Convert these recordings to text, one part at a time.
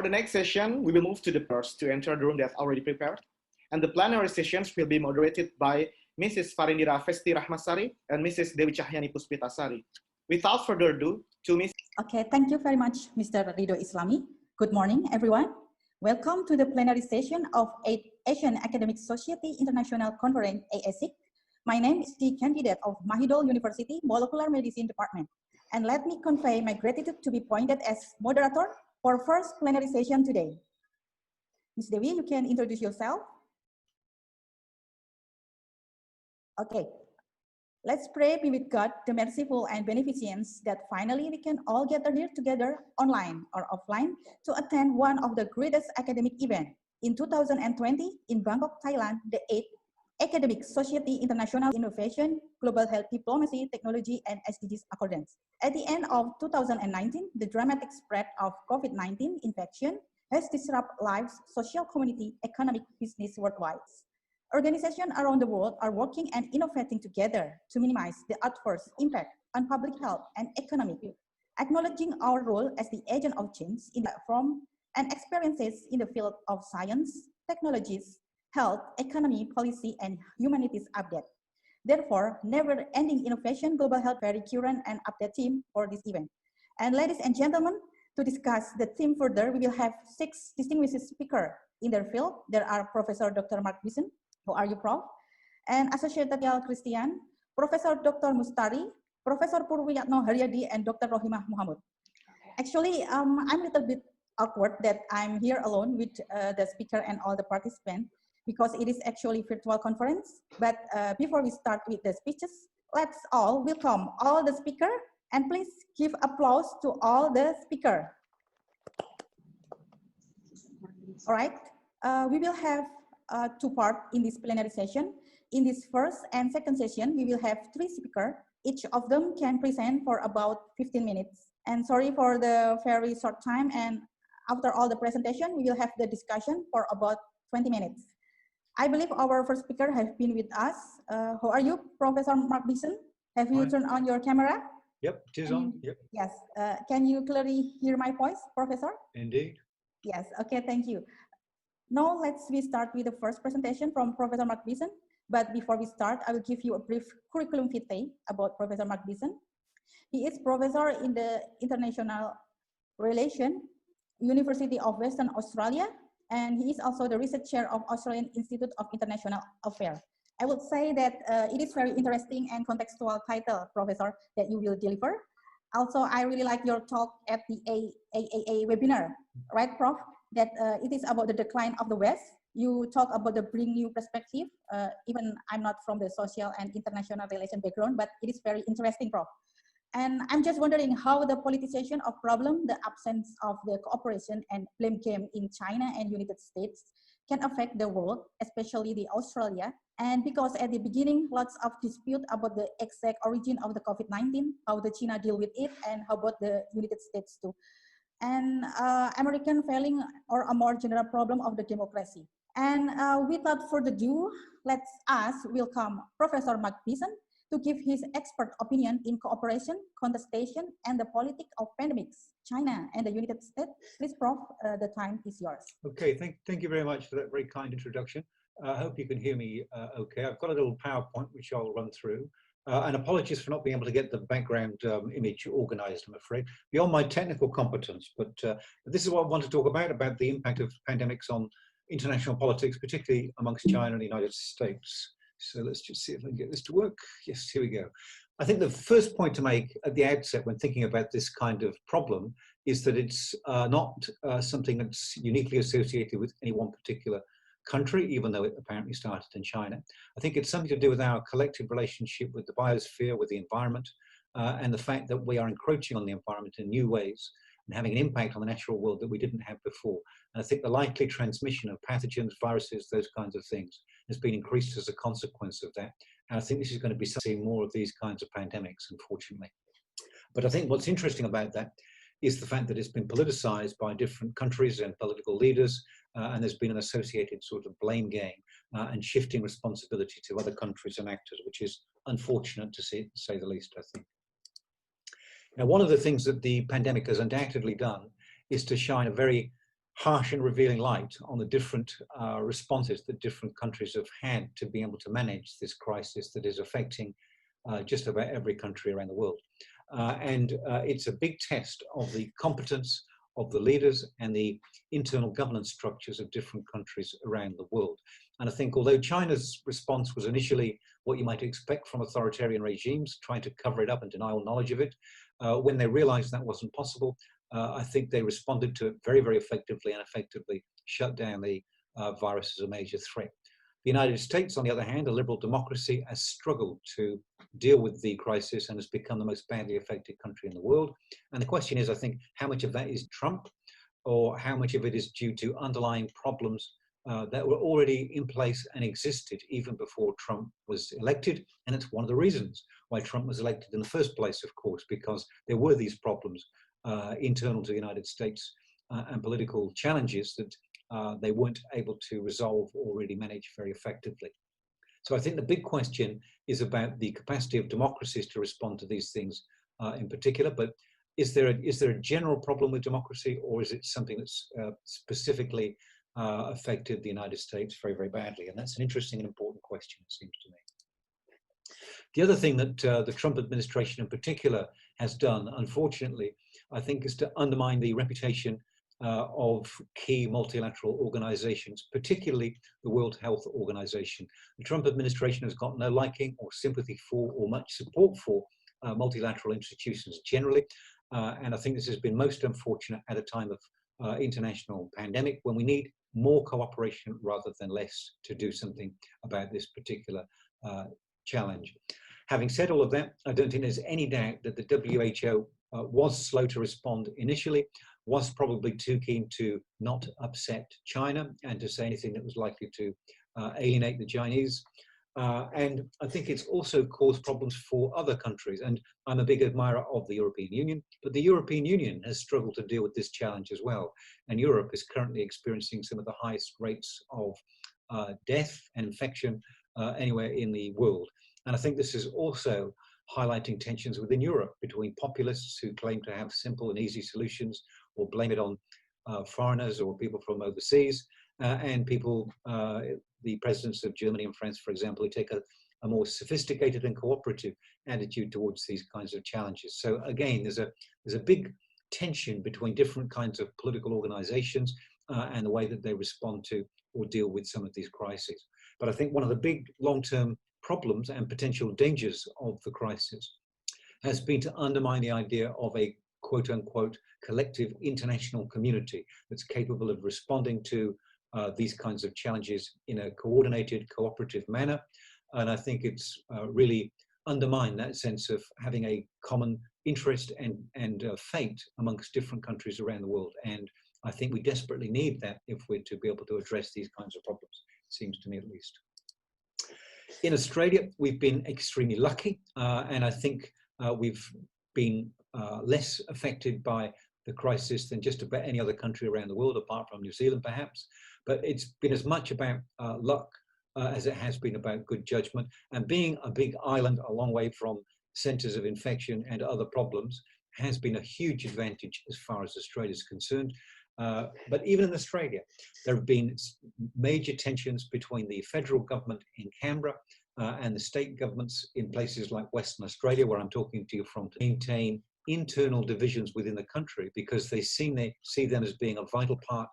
For the next session, we will move to the first to enter the room that's already prepared. And the plenary sessions will be moderated by Mrs. Farindira Festi Rahmasari and Mrs. Dewi Cahyani Puspitasari. Without further ado, to Ms. Okay, thank you very much, Mr. Rido Islami. Good morning, everyone. Welcome to the plenary session of Asian Academic Society International Conference, AASIC. My name is the candidate of Mahidol University Molecular Medicine Department. And let me convey my gratitude to be appointed as moderator for first plenary session today. Ms. Dewi, you can introduce yourself. Okay, let's pray be with God, the merciful and beneficent, that finally we can all gather here together online or offline to attend one of the greatest academic events. In 2020, in Bangkok, Thailand, the 8th Academic Society International Innovation, Global Health Diplomacy, Technology, and SDGs Accordance. At the end of 2019, the dramatic spread of COVID-19 infection has disrupted lives, social, community, economic, business worldwide. Organizations around the world are working and innovating together to minimize the adverse impact on public health and economic, acknowledging our role as the agent of change in the platform and experiences in the field of science, technologies, health, economy, policy, and humanities update. Therefore, never-ending innovation, global health, very current and update theme for this event. And ladies and gentlemen, to discuss the theme further, we will have 6 distinguished speakers in their field. There are Professor Dr. Mark Bison. Who are you, Prof? And Associate Dr. Christian, Professor Dr. Mustari, Professor Purwiyatno Haryadi, and Dr. Rohimah Muhammad. Actually, I'm a little bit awkward that I'm here alone with the speaker and all the participants because it is actually virtual conference. But before we start with the speeches, let's all welcome all the speakers and please give applause to all the speakers. All right, we will have 2 parts in this plenary session. In this first and second session, we will have 3 speakers. Each of them can present for about 15 minutes. And sorry for the very short time. And after all the presentation, we will have the discussion for about 20 minutes. I believe our first speaker has been with us. Who are you, Professor Mark Bison? Have you turned on your camera? Yep, it is on. Yep. Yes. Can you clearly hear my voice, Professor? Indeed. Yes. Okay. Thank you. Now we start with the first presentation from Professor Mark Bison. But before we start, I will give you a brief curriculum vitae about Professor Mark Bison. He is professor in the International Relations, University of Western Australia, and he is also the research chair of Australian Institute of International Affairs. I would say that it is very interesting and contextual title, Professor, that you will deliver. Also, I really like your talk at the AAA webinar, right, Prof? That it is about the decline of the West. You talk about the bring new perspective. Even I'm not from the social and international relation background, but it is very interesting, Prof. And I'm just wondering how the politicization of problem, the absence of the cooperation and blame game in China and United States can affect the world, especially the Australia. And because at the beginning, lots of dispute about the exact origin of the COVID-19, how the China deal with it, and how about the United States too. And American failing or a more general problem of the democracy. And without further ado, let's welcome Professor Mark Bison to give his expert opinion in cooperation, contestation, and the politics of pandemics, China and the United States. Please, Prof, the time is yours. Okay, thank you very much for that very kind introduction. I hope you can hear me okay. I've got a little PowerPoint which I'll run through. And apologies for not being able to get the background image organized, I'm afraid, beyond my technical competence. But this is what I want to talk about the impact of pandemics on international politics, particularly amongst China and the United States. So let's just see if I can get this to work. Yes, here we go. I think the first point to make at the outset when thinking about this kind of problem is that it's not something that's uniquely associated with any one particular country, even though it apparently started in China. I think it's something to do with our collective relationship with the biosphere, with the environment, and the fact that we are encroaching on the environment in new ways and having an impact on the natural world that we didn't have before. And I think the likely transmission of pathogens, viruses, those kinds of things has been increased as a consequence of that. And I think this is going to be seeing more of these kinds of pandemics, unfortunately. But I think what's interesting about that is the fact that it's been politicized by different countries and political leaders, and there's been an associated sort of blame game and shifting responsibility to other countries and actors, which is unfortunate to say the least, I think. Now, one of the things that the pandemic has undoubtedly done is to shine a very harsh and revealing light on the different responses that different countries have had to be able to manage this crisis that is affecting just about every country around the world. It's a big test of the competence of the leaders and the internal governance structures of different countries around the world. And I think although China's response was initially what you might expect from authoritarian regimes, trying to cover it up and deny all knowledge of it, when they realized that wasn't possible, I think they responded to it very, very effectively and effectively shut down the virus as a major threat. The United States, on the other hand, a liberal democracy, has struggled to deal with the crisis and has become the most badly affected country in the world. And the question is, I think, how much of that is Trump, or how much of it is due to underlying problems that were already in place and existed even before Trump was elected. And it's one of the reasons why Trump was elected in the first place, of course, because there were these problems internal to the United States and political challenges that they weren't able to resolve or really manage very effectively. So I think the big question is about the capacity of democracies to respond to these things in particular, but is there a general problem with democracy, or is it something that's specifically affected the United States very, very badly? And that's an interesting and important question, it seems to me. The other thing that the Trump administration in particular has done, unfortunately, I think, is to undermine the reputation of key multilateral organizations, particularly the World Health Organization. The Trump administration has got no liking or sympathy for or much support for multilateral institutions generally. And I think this has been most unfortunate at a time of international pandemic, when we need more cooperation rather than less to do something about this particular challenge. Having said all of that, I don't think there's any doubt that the WHO was slow to respond initially, was probably too keen to not upset China and to say anything that was likely to alienate the Chinese. And I think it's also caused problems for other countries. And I'm a big admirer of the European Union, but the European Union has struggled to deal with this challenge as well. And Europe is currently experiencing some of the highest rates of death and infection anywhere in the world. And I think this is also highlighting tensions within Europe between populists who claim to have simple and easy solutions or blame it on foreigners or people from overseas, and people, the presidents of Germany and France, for example, who take a more sophisticated and cooperative attitude towards these kinds of challenges. So again, there's a big tension between different kinds of political organizations and the way that they respond to or deal with some of these crises. But I think one of the big long-term problems and potential dangers of the crisis has been to undermine the idea of a quote-unquote collective international community that's capable of responding to these kinds of challenges in a coordinated, cooperative manner. And I think it's really undermined that sense of having a common interest and fate amongst different countries around the world. And I think we desperately need that if we're to be able to address these kinds of problems, it seems to me at least. In Australia, we've been extremely lucky, and I think we've been less affected by the crisis than just about any other country around the world, apart from New Zealand perhaps. But it's been as much about luck as it has been about good judgment. And being a big island a long way from centres of infection and other problems has been a huge advantage as far as Australia is concerned. But even in Australia, there have been major tensions between the federal government in Canberra and the state governments in places like Western Australia, where I'm talking to you from, to maintain internal divisions within the country, because they see them as being a vital part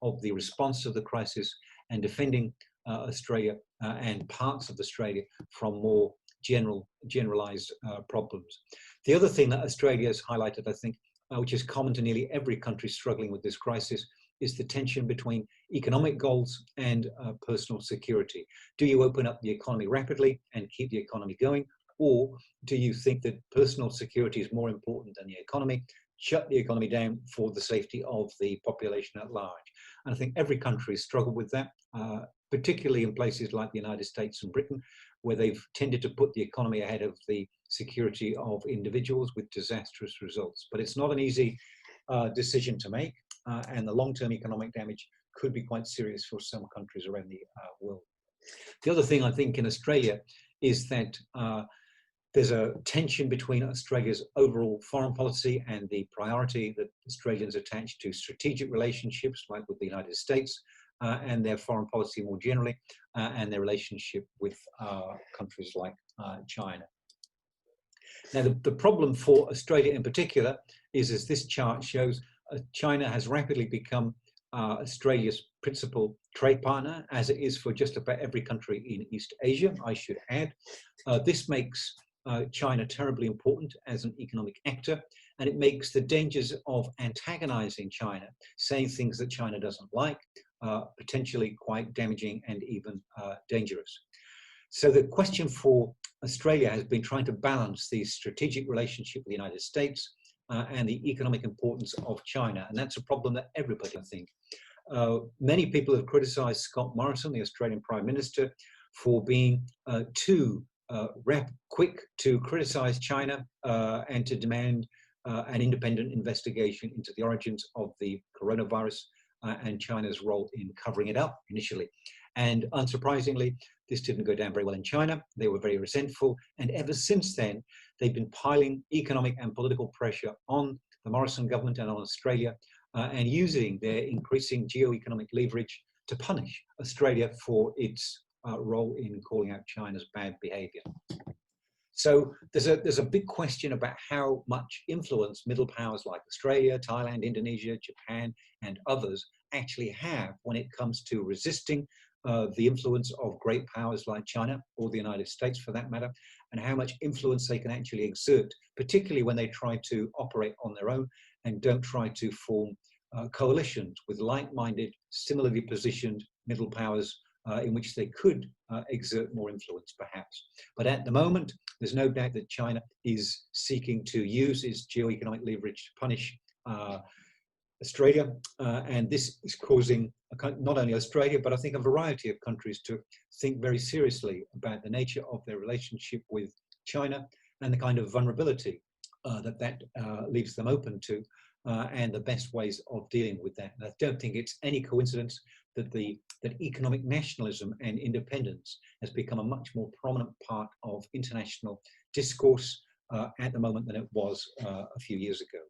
of the response to the crisis and defending Australia and parts of Australia from more generalized problems. The other thing that Australia has highlighted, I think, which is common to nearly every country struggling with this crisis, is the tension between economic goals and personal security. Do you open up the economy rapidly and keep the economy going? Or do you think that personal security is more important than the economy? Shut the economy down for the safety of the population at large. And I think every country has struggled with that, particularly in places like the United States and Britain, where they've tended to put the economy ahead of the security of individuals with disastrous results. But it's not an easy decision to make, and the long-term economic damage could be quite serious for some countries around the world. The other thing I think in Australia is that There's a tension between Australia's overall foreign policy and the priority that Australians attach to strategic relationships, like with the United States, and their foreign policy more generally, and their relationship with countries like China. Now, the problem for Australia in particular is, as this chart shows, China has rapidly become Australia's principal trade partner, as it is for just about every country in East Asia, I should add. This makes China terribly important as an economic actor, and it makes the dangers of antagonizing China, saying things that China doesn't like, potentially quite damaging and even dangerous. So the question for Australia has been trying to balance the strategic relationship with the United States and the economic importance of China. And that's a problem that everybody, I think. Many people have criticized Scott Morrison, the Australian Prime Minister, for being too quick to criticize China and to demand an independent investigation into the origins of the coronavirus and China's role in covering it up initially. And unsurprisingly, this didn't go down very well in China. They were very resentful. And ever since then, they've been piling economic and political pressure on the Morrison government and on Australia, and using their increasing geo-economic leverage to punish Australia for its role in calling out China's bad behavior. So there's a big question about how much influence middle powers like Australia, Thailand, Indonesia, Japan, and others actually have when it comes to resisting the influence of great powers like China or the United States for that matter, and how much influence they can actually exert, particularly when they try to operate on their own and don't try to form coalitions with like-minded, similarly positioned middle powers in which they could exert more influence, perhaps. But at the moment, there's no doubt that China is seeking to use its geo-economic leverage to punish Australia, and this is causing not only Australia, but I think a variety of countries to think very seriously about the nature of their relationship with China and the kind of vulnerability that leaves them open to, and the best ways of dealing with that. And I don't think it's any coincidence that that economic nationalism and independence has become a much more prominent part of international discourse at the moment than it was a few years ago.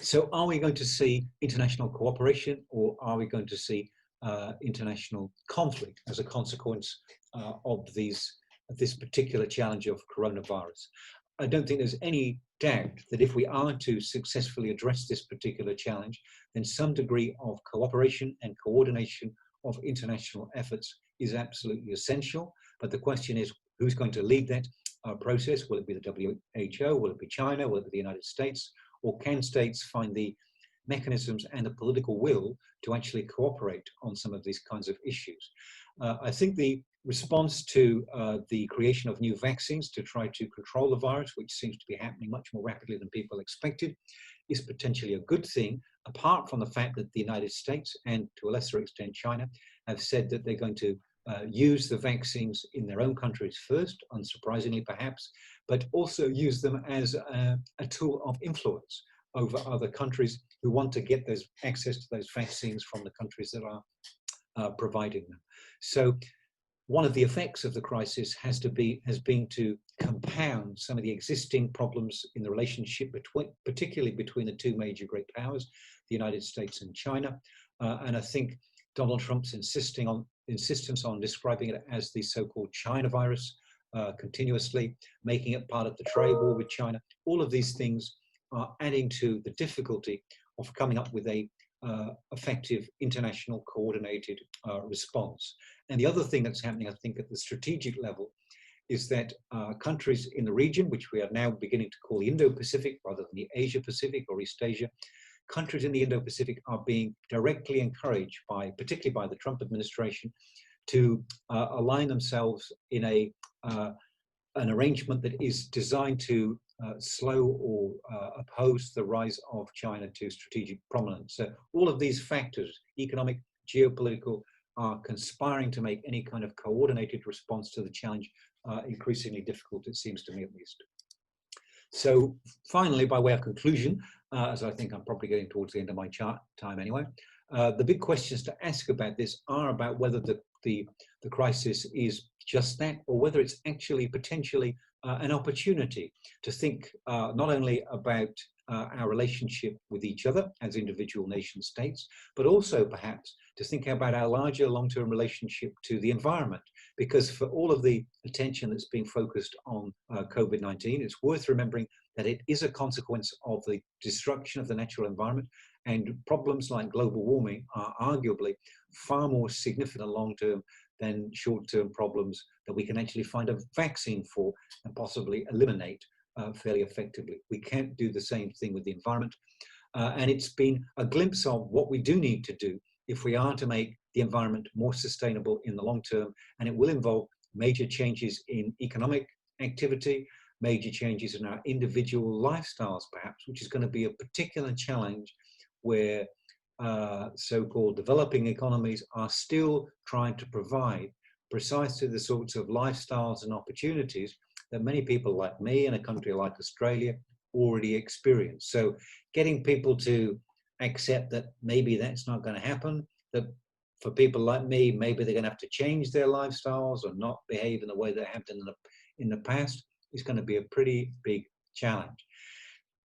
So are we going to see international cooperation, or are we going to see international conflict as a consequence of this particular challenge of coronavirus? I don't think there's any doubt that if we are to successfully address this particular challenge, then some degree of cooperation and coordination of international efforts is absolutely essential. But the question is, who's going to lead that process? Will it be the WHO? Will it be China? Will it be the United States? Or can states find the mechanisms and the political will to actually cooperate on some of these kinds of issues? I think the response to the creation of new vaccines to try to control the virus, which seems to be happening much more rapidly than people expected, is potentially a good thing, apart from the fact that the United States, and to a lesser extent China, have said that they're going to use the vaccines in their own countries first, unsurprisingly perhaps, but also use them as a tool of influence over other countries who want to get those access to those vaccines from the countries that are providing them. So one of the effects of the crisis has been to compound some of the existing problems in the relationship particularly between the two major great powers, the United States and China. And I think Donald Trump's insistence on describing it as the so-called China virus, continuously making it part of the trade war with China, all of these things are adding to the difficulty of coming up with a effective international coordinated response. And the other thing that's happening, I think, at the strategic level is that countries in the region, which we are now beginning to call the Indo-Pacific rather than the Asia-Pacific or East Asia, countries in the Indo-Pacific are being directly encouraged by, particularly by the Trump administration, to align themselves in an arrangement that is designed to slow or oppose the rise of China to strategic prominence. So all of these factors, economic, geopolitical, are conspiring to make any kind of coordinated response to the challenge increasingly difficult, it seems to me at least. So finally, by way of conclusion, as I think I'm probably getting towards the end of my time anyway, the big questions to ask about this are about whether the crisis is just that, or whether it's actually potentially an opportunity to think not only about our relationship with each other as individual nation states, but also perhaps to think about our larger long-term relationship to the environment. Because for all of the attention that's being focused on COVID-19, it's worth remembering that it is a consequence of the destruction of the natural environment, and problems like global warming are arguably far more significant long-term than short-term problems that we can actually find a vaccine for and possibly eliminate fairly effectively. We can't do the same thing with the environment. And it's been a glimpse of what we do need to do if we are to make the environment more sustainable in the long term. And it will involve major changes in economic activity, major changes in our individual lifestyles, perhaps, which is going to be a particular challenge where so-called developing economies are still trying to provide precisely the sorts of lifestyles and opportunities that many people like me in a country like Australia already experience. So getting people to accept that maybe that's not going to happen, that for people like me, maybe they're going to have to change their lifestyles or not behave in the way they have done in the past, is going to be a pretty big challenge,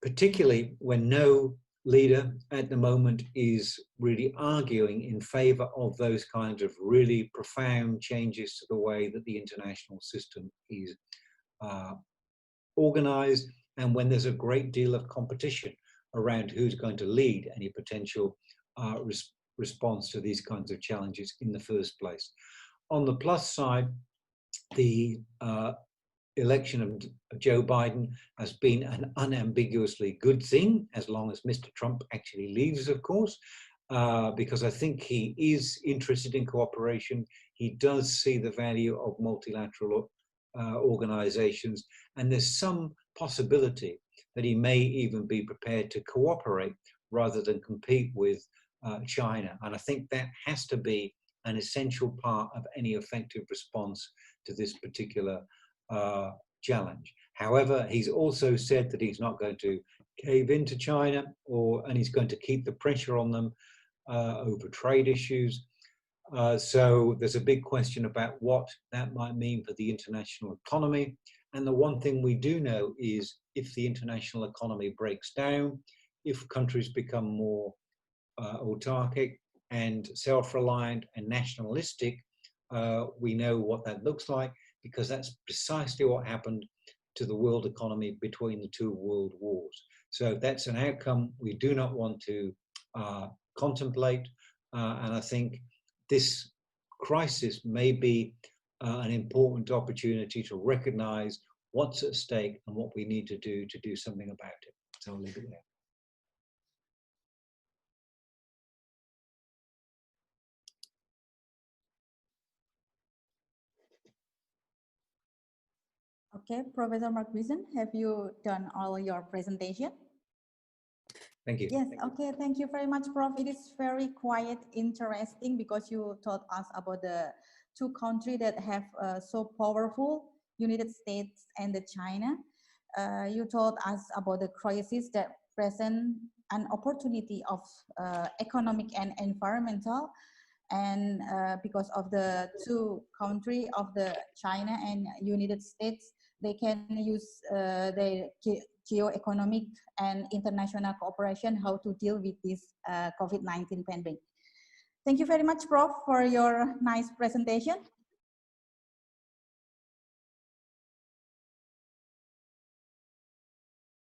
particularly when no leader at the moment is really arguing in favor of those kinds of really profound changes to the way that the international system is organized, and when there's a great deal of competition around who's going to lead any potential response to these kinds of challenges in the first place. On the plus side, the election of Joe Biden has been an unambiguously good thing, as long as Mr. Trump actually leaves, of course, because I think he is interested in cooperation. He does see the value of multilateral organizations, and there's some possibility that he may even be prepared to cooperate rather than compete with China. And I think that has to be an essential part of any effective response to this particular challenge. However, he's also said that he's not going to cave into China, and he's going to keep the pressure on them over trade issues. So there's a big question about what that might mean for the international economy. And the one thing we do know is if the international economy breaks down, if countries become more autarkic and self-reliant and nationalistic, we know what that looks like, because that's precisely what happened to the world economy between the two world wars. So that's an outcome we do not want to contemplate. And I think this crisis may be an important opportunity to recognize what's at stake and what we need to do something about it. So I'll leave it there. Okay, Professor Mark Wiesen, have you done all your presentation? Thank you. Yes, okay, thank you very much, Prof. It is very quite interesting because you told us about the two countries that have so powerful, United States and the China. You told us about the crisis that present an opportunity of economic and environmental, and because of the two countries of the China and United States, they can use their geo-economic and international cooperation how to deal with this COVID-19 pandemic. Thank you very much, Prof, for your nice presentation.